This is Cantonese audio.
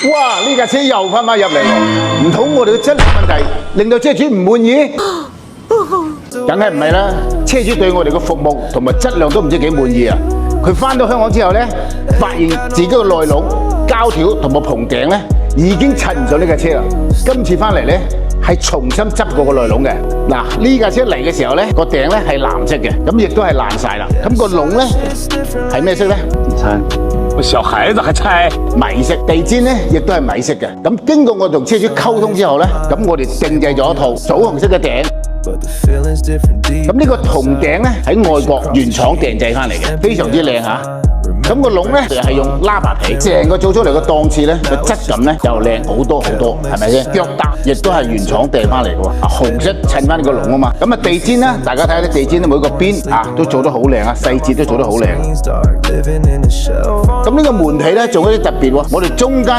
哇！呢架車又翻返入嚟喎，唔通我哋嘅質量問題令到車主唔滿意？梗係唔係啦，車主對我哋嘅服務同埋質量都唔知幾滿意啊！佢翻到香港之後咧，發現自己嘅內籠、膠條同埋棚頂咧已經襯唔咗呢架車啦。今次翻嚟咧係重新執過個內籠嘅。嗱，呢架車嚟嘅時候咧，個頂咧係藍色嘅，咁亦都係爛晒啦。咁個籠咧係咩色咧？你猜？小孩子還猜？米色，地氈咧亦都係米色嘅。咁經過我同車主溝通之後咧，咁我哋定製咗一套棗紅色嘅頂。咁呢個銅頂咧喺外國原廠訂製翻嚟嘅，非常之靚嚇。咁個籠咧就係用喇叭皮，成個做出嚟個檔次咧個質感咧又靚好多好多，係咪先？腳踏亦都係原廠訂翻嚟嘅喎，紅色襯翻個籠啊嘛。咁啊地氈咧，大家睇下啲地氈咧每個邊啊都做得好靚啊，細節都做得好靚。咁呢個門皮咧仲有啲特別喎，我哋中間